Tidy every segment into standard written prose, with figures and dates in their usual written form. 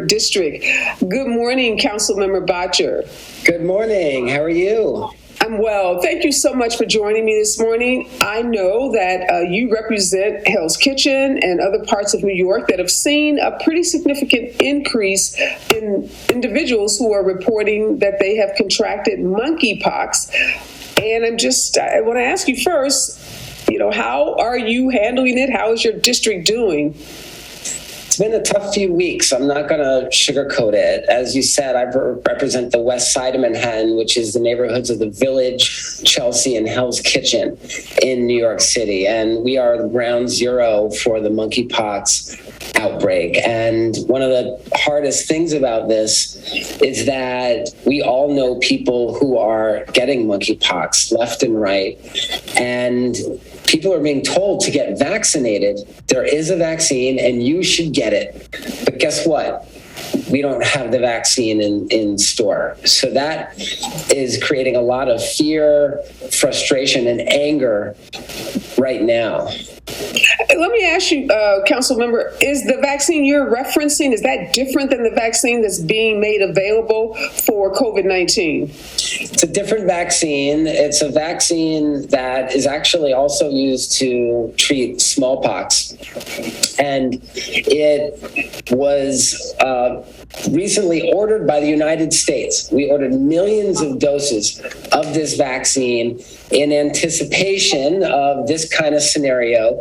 District. Good morning, Councilmember Botcher. Good morning. How are you? I'm well. Thank you so much for joining me this morning. I know that you represent Hell's Kitchen and other parts of New York that have seen a pretty significant increase in individuals who are reporting that they have contracted monkeypox. And I want to ask you first, how are you handling it? How is your district doing? It's been a tough few weeks. I'm not going to sugarcoat it. As you said, I represent the west side of Manhattan, which is the neighborhoods of the Village, Chelsea, and Hell's Kitchen in New York City. And we are the ground zero for the monkeypox outbreak. And one of the hardest things about this is that we all know people who are getting monkeypox left and right. And people are being told to get vaccinated. There is a vaccine and you should get it. But guess what? We don't have the vaccine in store. So that is creating a lot of fear, frustration, and anger right now. Let me ask you, Council Member, is the vaccine you're referencing, is that different than the vaccine that's being made available for COVID-19? It's a different vaccine. It's a vaccine that is actually also used to treat smallpox. And it was recently ordered by the United States. We ordered millions of doses of this vaccine in anticipation of this kind of scenario,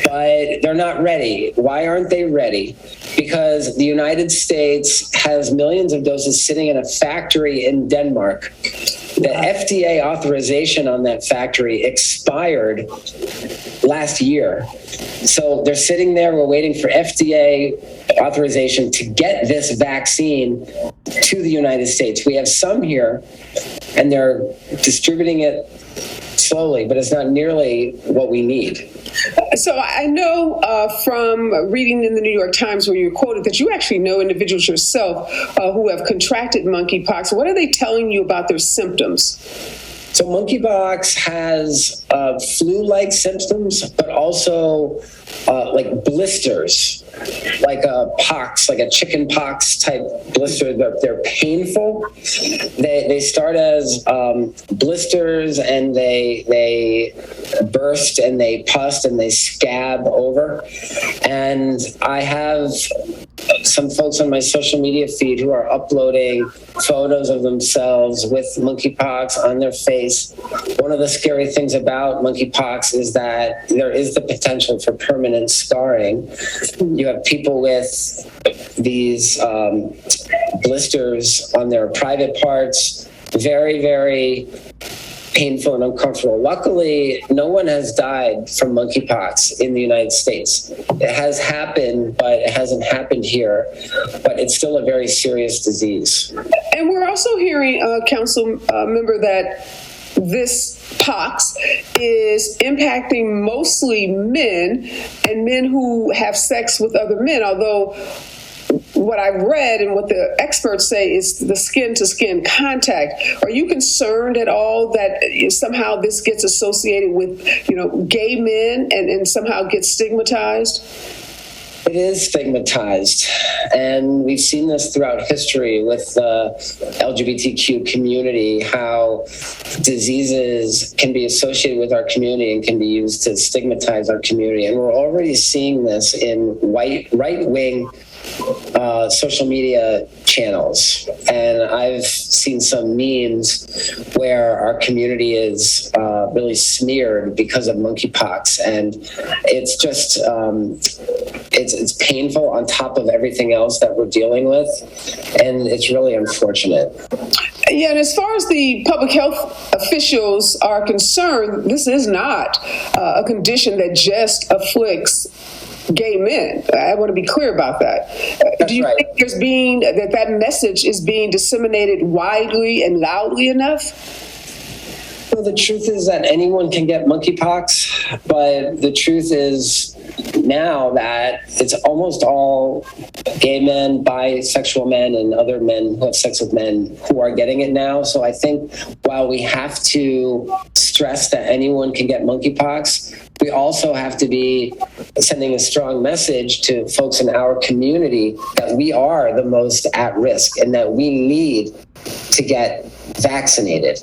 but they're not ready. Why aren't they ready? Because the United States has millions of doses sitting in a factory in Denmark. The FDA authorization on that factory expired last year. So they're sitting there, we're waiting for FDA authorization to get this vaccine to the United States. We have some here and they're distributing it slowly, but it's not nearly what we need. So I know from reading in the New York Times where you quoted that you actually know individuals yourself who have contracted monkeypox. What are they telling you about their symptoms? So monkeypox has flu-like symptoms, but also like blisters, like a pox, like a chicken pox type blister. They're painful. They start as blisters, and they burst and they pus and they scab over. And I have some folks on my social media feed who are uploading photos of themselves with monkeypox on their face. One of the scary things about monkeypox is that there is the potential for permanent scarring. You have people with these blisters on their private parts, very, very painful and uncomfortable. Luckily, no one has died from monkeypox in the United States. It has happened, but it hasn't happened here. But it's still a very serious disease. And we're also hearing, Council Member, that this pox is impacting mostly men and men who have sex with other men, although what I've read and what the experts say is the skin-to-skin contact. Are you concerned at all that somehow this gets associated with, gay men and somehow gets stigmatized? It is stigmatized, and we've seen this throughout history with the LGBTQ community, how diseases can be associated with our community and can be used to stigmatize our community. And we're already seeing this in right-wing social media channels. And I've seen some memes where our community is really smeared because of monkeypox. And it's just, it's painful on top of everything else that we're dealing with. And it's really unfortunate. Yeah, and as far as the public health officials are concerned, this is not a condition that just afflicts gay men. I want to be clear about that. Do you think that message is being disseminated widely and loudly enough? Well, the truth is that anyone can get monkeypox, but the truth is now that it's almost all gay men, bisexual men, and other men who have sex with men who are getting it now. So I think while we have to stress that anyone can get monkeypox, we also have to be sending a strong message to folks in our community that we are the most at risk and that we need to get vaccinated.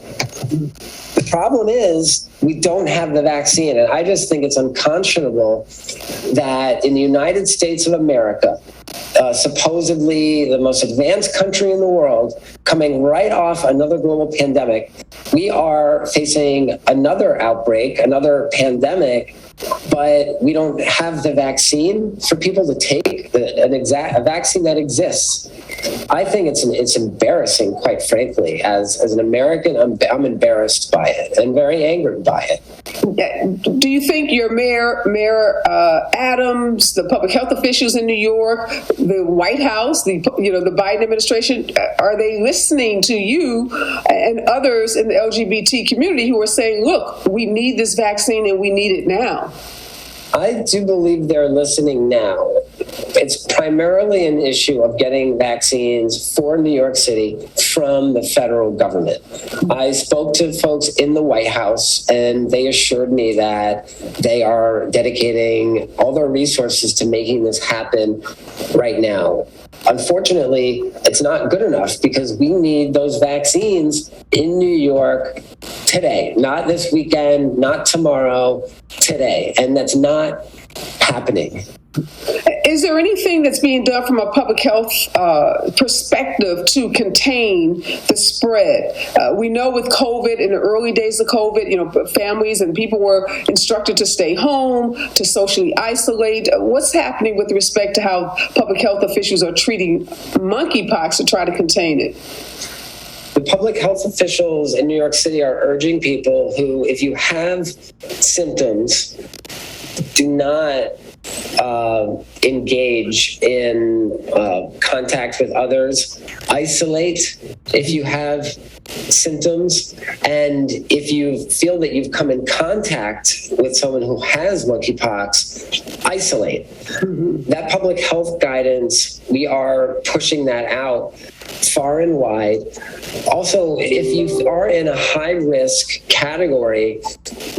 The problem is we don't have the vaccine. And I just think it's unconscionable that in the United States of America, supposedly the most advanced country in the world, coming right off another global pandemic, we are facing another outbreak, another pandemic, but we don't have the vaccine for people to take, a vaccine that exists. I think it's embarrassing, quite frankly. As an American, I'm embarrassed by it and very angered by it. Do you think your Mayor Adams, the public health officials in New York, the White House, the Biden administration, are they listening to you and others in the LGBT community who are saying, look, we need this vaccine and we need it now? I do believe they're listening now. It's primarily an issue of getting vaccines for New York City from the federal government. I spoke to folks in the White House, and they assured me that they are dedicating all their resources to making this happen right now. Unfortunately, it's not good enough because we need those vaccines in New York today, not this weekend, not tomorrow, today. And that's not happening. Is there anything that's being done from a public health perspective to contain the spread? We know with COVID, in the early days of COVID, families and people were instructed to stay home, to socially isolate. What's happening with respect to how public health officials are treating monkeypox to try to contain it? The public health officials in New York City are urging people who, if you have symptoms, do not engage in contact with others. Isolate if you have symptoms. And if you feel that you've come in contact with someone who has monkeypox, isolate. Mm-hmm. That public health guidance, we are pushing that out far and wide. Also, if you are in a high-risk category,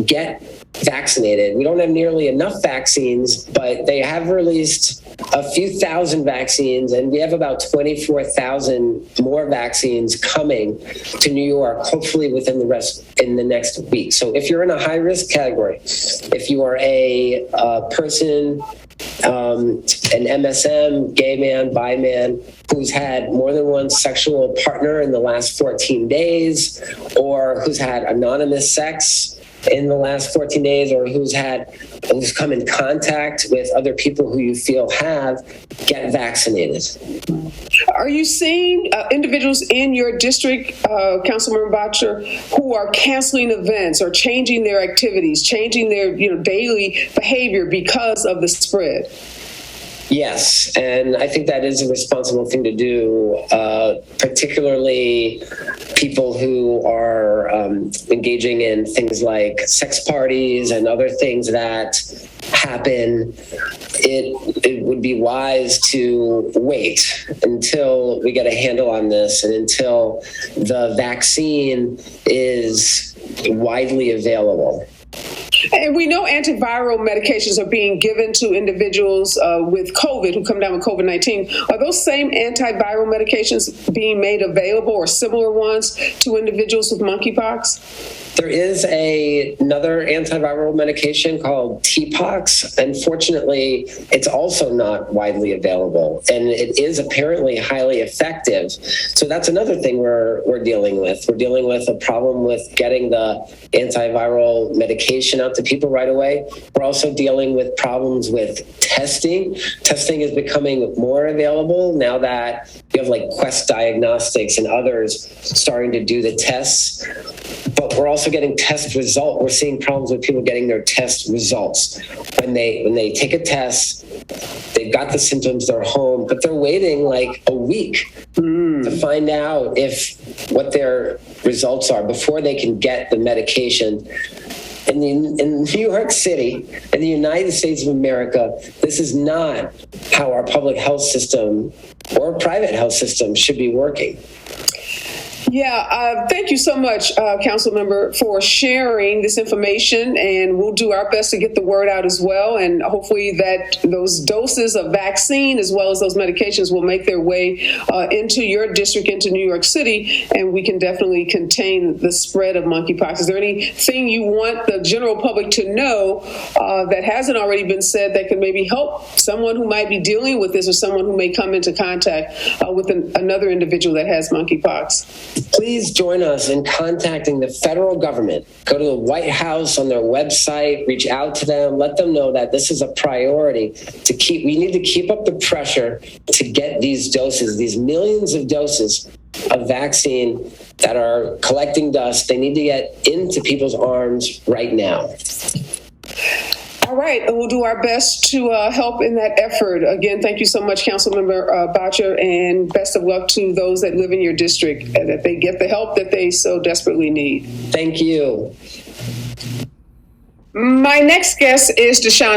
get vaccinated. We don't have nearly enough vaccines, but they have released a few thousand vaccines, and we have about 24,000 more vaccines coming to New York, hopefully within the next week. So if you're in a high-risk category, if you are a person, an MSM, gay man, bi man, who's had more than one sexual partner in the last 14 days, or who's had anonymous sex in the last 14 days, or who's come in contact with other people who you feel have, get vaccinated. Are you seeing individuals in your district, Councilmember Bottcher, who are canceling events or changing their activities, changing their daily behavior because of the spread? Yes, and I think that is a responsible thing to do, particularly people who are engaging in things like sex parties and other things that happen. It would be wise to wait until we get a handle on this and until the vaccine is widely available. And we know antiviral medications are being given to individuals with COVID who come down with COVID-19. Are those same antiviral medications being made available, or similar ones, to individuals with monkeypox? There is another antiviral medication called TPOXX. Unfortunately, it's also not widely available, and it is apparently highly effective. So that's another thing we're dealing with. We're dealing with a problem with getting the antiviral medication out to people right away. We're also dealing with problems with testing. Testing is becoming more available now that you have like Quest Diagnostics and others starting to do the tests. But we're also getting test result. We're seeing problems with people getting their test results. When they take a test, they've got the symptoms, they're home, but they're waiting like a week to find out what their results are before they can get the medication. In New York City, in the United States of America, this is not how our public health system or private health system should be working. Yeah, thank you so much, Council Member, for sharing this information, and we'll do our best to get the word out as well, and hopefully that those doses of vaccine as well as those medications will make their way into your district, into New York City, and we can definitely contain the spread of monkeypox. Is there anything you want the general public to know that hasn't already been said that can maybe help someone who might be dealing with this or someone who may come into contact with another individual that has monkeypox? Please join us in contacting the federal government. Go to the White House on their website, reach out to them, let them know that this is a priority we need to keep up the pressure to get these doses, these millions of doses of vaccine that are collecting dust. They need to get into people's arms right now. All right, and we'll do our best to help in that effort. Again, thank you so much, Councilmember Boucher, and best of luck to those that live in your district, and that they get the help that they so desperately need. Thank you. My next guest is Deshaun.